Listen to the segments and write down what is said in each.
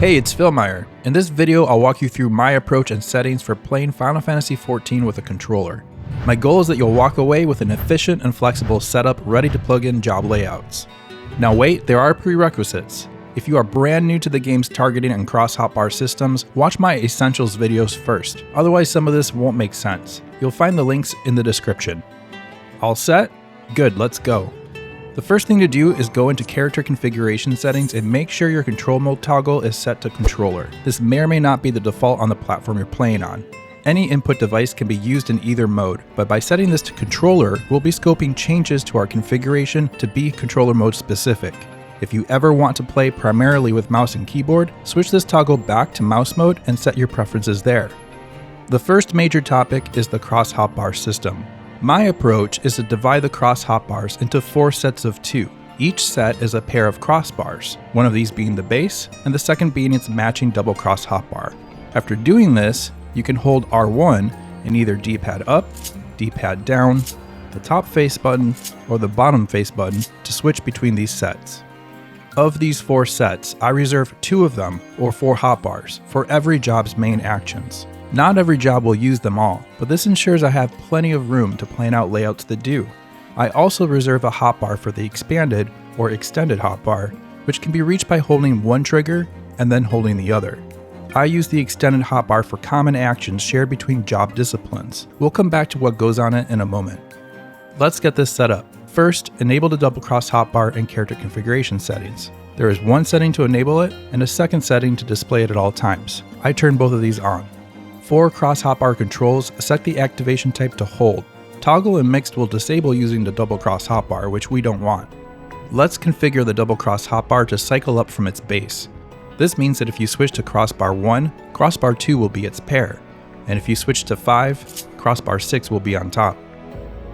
Hey, it's Philmeyer. In this video, I'll walk you through my approach and settings for playing Final Fantasy XIV with a controller. My goal is that you'll walk away with an efficient and flexible setup ready to plug in job layouts. Now wait, there are prerequisites. If you are brand new to the game's targeting and cross hotbar systems, watch my Essentials videos first, otherwise some of this won't make sense. You'll find the links in the description. All set? Good, let's go. The first thing to do is go into character configuration settings and make sure your control mode toggle is set to controller. This may or may not be the default on the platform you're playing on. Any input device can be used in either mode, but by setting this to controller, we'll be scoping changes to our configuration to be controller mode specific. If you ever want to play primarily with mouse and keyboard, switch this toggle back to mouse mode and set your preferences there. The first major topic is the cross hotbar system. My approach is to divide the cross hotbars into 4 sets of 2. Each set is a pair of crossbars, one of these being the base, and the second being its matching double cross hotbar. After doing this, you can hold R1 and either D-pad up, D-pad down, the top face button, or the bottom face button to switch between these sets. Of these 4 sets, I reserve 2 of them, or 4 hotbars, for every job's main actions. Not every job will use them all, but this ensures I have plenty of room to plan out layouts that do. I also reserve a hotbar for the expanded or extended hotbar, which can be reached by holding one trigger and then holding the other. I use the extended hotbar for common actions shared between job disciplines. We'll come back to what goes on it in a moment. Let's get this set up. First, enable the double cross hotbar in character configuration settings. There is one setting to enable it and a second setting to display it at all times. I turn both of these on. 4 cross hotbar controls set the activation type to hold. Toggle and mixed will disable using the double cross hotbar, which we don't want. Let's configure the double cross hotbar to cycle up from its base. This means that if you switch to crossbar 1, crossbar 2 will be its pair, and if you switch to 5, crossbar 6 will be on top.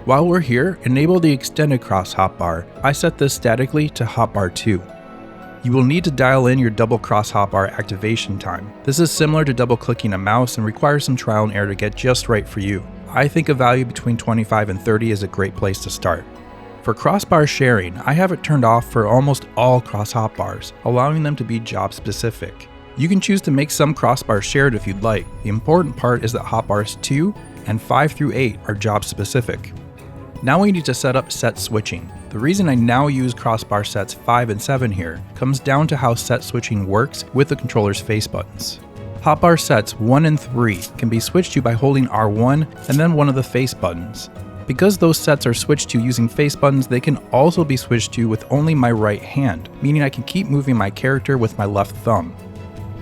While we're here, enable the extended cross hotbar. I set this statically to hotbar 2. You will need to dial in your double cross hotbar activation time. This is similar to double clicking a mouse and requires some trial and error to get just right for you. I think a value between 25 and 30 is a great place to start. For crossbar sharing, I have it turned off for almost all cross hotbars, allowing them to be job specific. You can choose to make some crossbars shared if you'd like. The important part is that hotbars 2 and 5 through 8 are job specific. Now we need to set up set switching. The reason I now use crossbar sets 5 and 7 here comes down to how set switching works with the controller's face buttons. Hotbar sets 1 and 3 can be switched to by holding R1 and then one of the face buttons. Because those sets are switched to using face buttons, they can also be switched to with only my right hand, meaning I can keep moving my character with my left thumb.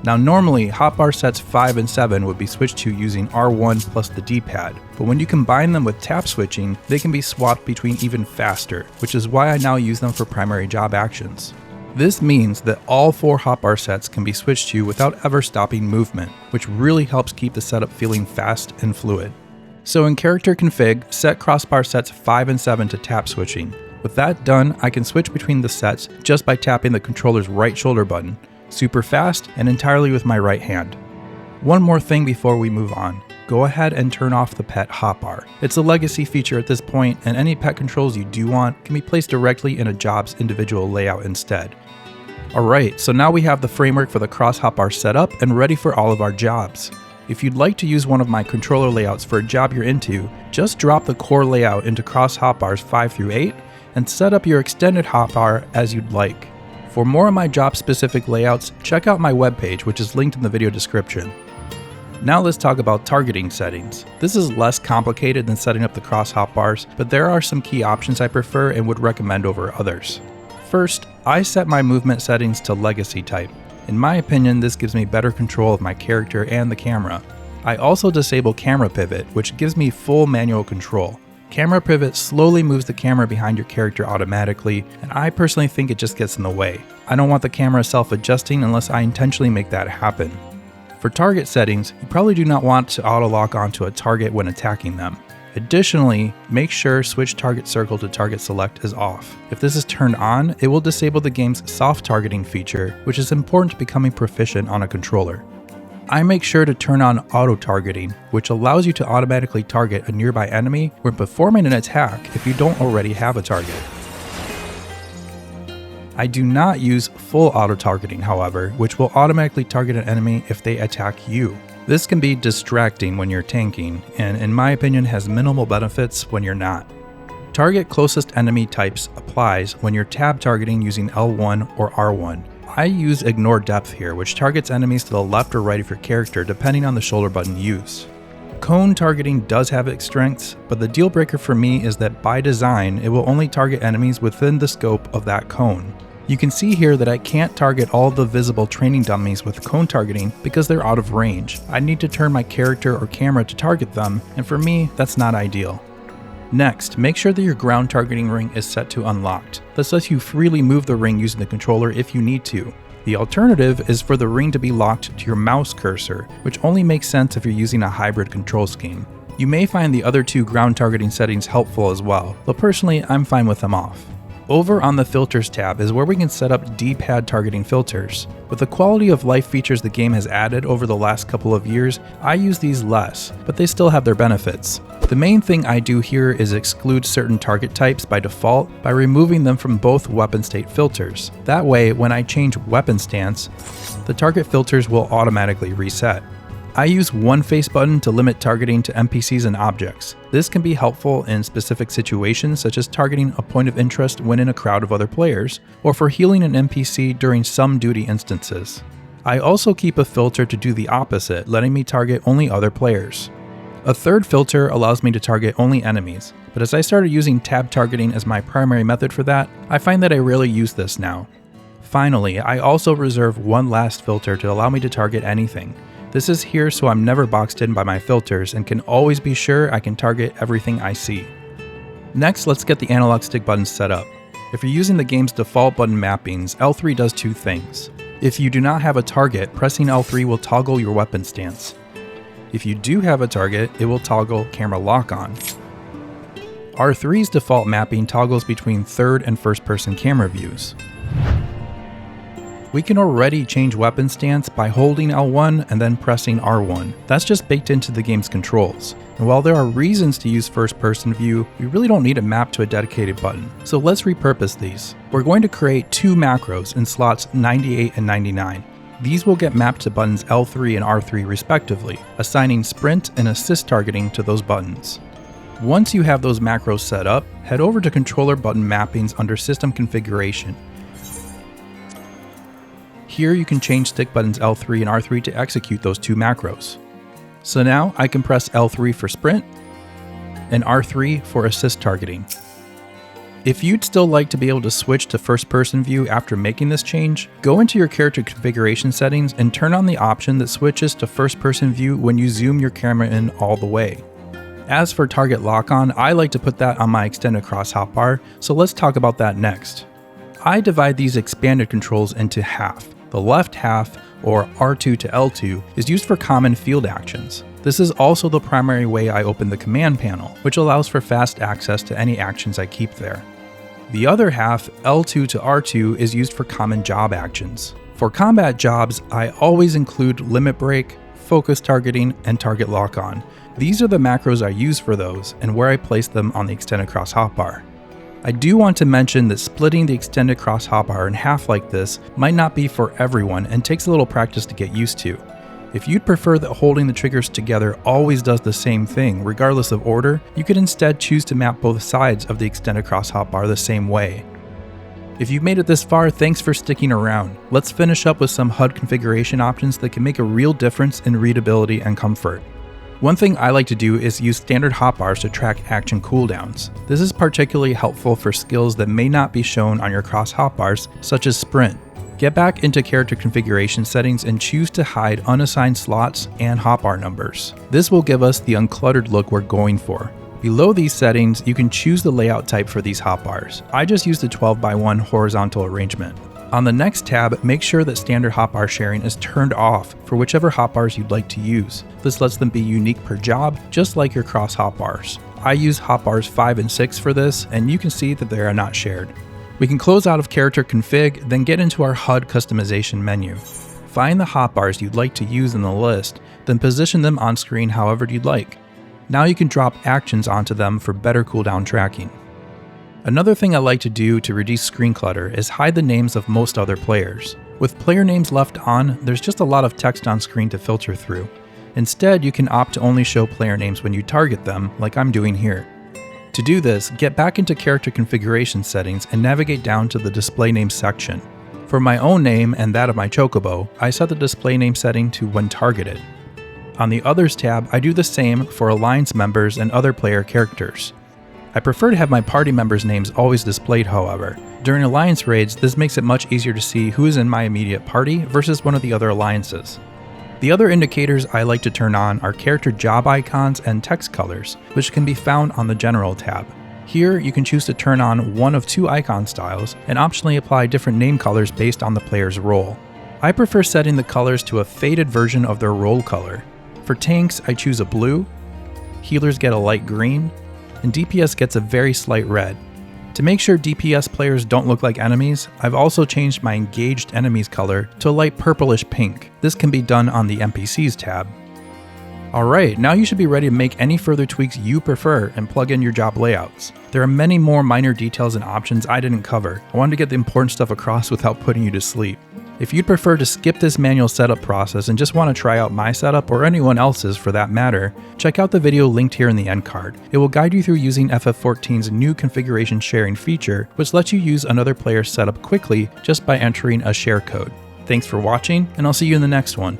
Now normally, hotbar sets 5 and 7 would be switched to using R1 plus the D-pad, but when you combine them with tap switching, they can be swapped between even faster, which is why I now use them for primary job actions. This means that all 4 hotbar sets can be switched to without ever stopping movement, which really helps keep the setup feeling fast and fluid. So in character config, set crossbar sets 5 and 7 to tap switching. With that done, I can switch between the sets just by tapping the controller's right shoulder button, super fast and entirely with my right hand. One more thing before we move on. Go ahead and turn off the pet hotbar. It's a legacy feature at this point, and any pet controls you do want can be placed directly in a job's individual layout instead. Alright, so now we have the framework for the cross hotbar set up and ready for all of our jobs. If you'd like to use one of my controller layouts for a job you're into, just drop the core layout into cross hotbars 5 through 8 and set up your extended hotbar as you'd like. For more of my job-specific layouts, check out my webpage, which is linked in the video description. Now let's talk about targeting settings. This is less complicated than setting up the cross hotbars, but there are some key options I prefer and would recommend over others. First, I set my movement settings to legacy type. In my opinion, this gives me better control of my character and the camera. I also disable camera pivot, which gives me full manual control. Camera pivot slowly moves the camera behind your character automatically, and I personally think it just gets in the way. I don't want the camera self-adjusting unless I intentionally make that happen. For target settings, you probably do not want to auto-lock onto a target when attacking them. Additionally, make sure switch target circle to target select is off. If this is turned on, it will disable the game's soft targeting feature, which is important to becoming proficient on a controller. I make sure to turn on auto-targeting, which allows you to automatically target a nearby enemy when performing an attack if you don't already have a target. I do not use full auto-targeting, however, which will automatically target an enemy if they attack you. This can be distracting when you're tanking, and in my opinion has minimal benefits when you're not. Target closest enemy types applies when you're tab targeting using L1 or R1. I use ignore depth here, which targets enemies to the left or right of your character depending on the shoulder button use. Cone targeting does have its strengths, but the deal breaker for me is that by design, it will only target enemies within the scope of that cone. You can see here that I can't target all the visible training dummies with cone targeting because they're out of range. I need to turn my character or camera to target them, and for me, that's not ideal. Next, make sure that your ground targeting ring is set to unlocked. This lets you freely move the ring using the controller if you need to. The alternative is for the ring to be locked to your mouse cursor, which only makes sense if you're using a hybrid control scheme. You may find the other two ground targeting settings helpful as well, though personally I'm fine with them off. Over on the Filters tab is where we can set up D-pad targeting filters. With the quality of life features the game has added over the last couple of years, I use these less, but they still have their benefits. The main thing I do here is exclude certain target types by default by removing them from both weapon state filters. That way, when I change weapon stance, the target filters will automatically reset. I use one face button to limit targeting to NPCs and objects. This can be helpful in specific situations such as targeting a point of interest when in a crowd of other players, or for healing an NPC during some duty instances. I also keep a filter to do the opposite, letting me target only other players. A third filter allows me to target only enemies, but as I started using tab targeting as my primary method for that, I find that I rarely use this now. Finally, I also reserve one last filter to allow me to target anything. This is here so I'm never boxed in by my filters and can always be sure I can target everything I see. Next, let's get the analog stick buttons set up. If you're using the game's default button mappings, L3 does two things. If you do not have a target, pressing L3 will toggle your weapon stance. If you do have a target, it will toggle camera lock on. R3's default mapping toggles between third and first person camera views. We can already change weapon stance by holding L1 and then pressing R1. That's just baked into the game's controls. And while there are reasons to use first person view, we really don't need it mapped to a dedicated button. So let's repurpose these. We're going to create two macros in slots 98 and 99. These will get mapped to buttons L3 and R3 respectively, assigning sprint and assist targeting to those buttons. Once you have those macros set up, head over to controller button mappings under system configuration. Here you can change stick buttons L3 and R3 to execute those two macros. So now I can press L3 for sprint and R3 for assist targeting. If you'd still like to be able to switch to first person view after making this change, go into your character configuration settings and turn on the option that switches to first person view when you zoom your camera in all the way. As for target lock on, I like to put that on my extended cross hotbar, so let's talk about that next. I divide these expanded controls into half. The left half, or R2 to L2, is used for common field actions. This is also the primary way I open the command panel, which allows for fast access to any actions I keep there. The other half, L2 to R2, is used for common job actions. For combat jobs, I always include limit break, focus targeting, and target lock on. These are the macros I use for those, and where I place them on the extended cross hotbar. I do want to mention that splitting the extended cross hotbar in half like this might not be for everyone and takes a little practice to get used to. If you'd prefer that holding the triggers together always does the same thing regardless of order, you could instead choose to map both sides of the extended cross hotbar the same way. If you've made it this far, thanks for sticking around. Let's finish up with some HUD configuration options that can make a real difference in readability and comfort. One thing I like to do is use standard hotbars to track action cooldowns. This is particularly helpful for skills that may not be shown on your cross hotbars, such as sprint. Get back into character configuration settings and choose to hide unassigned slots and hotbar numbers. This will give us the uncluttered look we're going for. Below these settings, you can choose the layout type for these hotbars. I just use the 12x1 horizontal arrangement. On the next tab, make sure that standard hotbar sharing is turned off for whichever hotbars you'd like to use. This lets them be unique per job, just like your cross hotbars. I use hotbars 5 and 6 for this, and you can see that they are not shared. We can close out of character config, then get into our HUD customization menu. Find the hotbars you'd like to use in the list, then position them on screen however you'd like. Now you can drop actions onto them for better cooldown tracking. Another thing I like to do to reduce screen clutter is hide the names of most other players. With player names left on, there's just a lot of text on screen to filter through. Instead, you can opt to only show player names when you target them, like I'm doing here. To do this, get back into character configuration settings and navigate down to the display name section. For my own name and that of my chocobo, I set the display name setting to when targeted. On the Others tab, I do the same for Alliance members and other player characters. I prefer to have my party members' names always displayed, however. During Alliance raids, this makes it much easier to see who is in my immediate party versus one of the other alliances. The other indicators I like to turn on are character job icons and text colors, which can be found on the General tab. Here, you can choose to turn on one of two icon styles and optionally apply different name colors based on the player's role. I prefer setting the colors to a faded version of their role color. For tanks, I choose a blue, healers get a light green, and DPS gets a very slight red. To make sure DPS players don't look like enemies, I've also changed my engaged enemies color to a light purplish pink. This can be done on the NPCs tab. Alright, now you should be ready to make any further tweaks you prefer and plug in your job layouts. There are many more minor details and options I didn't cover. I wanted to get the important stuff across without putting you to sleep. If you'd prefer to skip this manual setup process and just want to try out my setup or anyone else's for that matter, check out the video linked here in the end card. It will guide you through using FF14's new configuration sharing feature, which lets you use another player's setup quickly just by entering a share code. Thanks for watching, and I'll see you in the next one.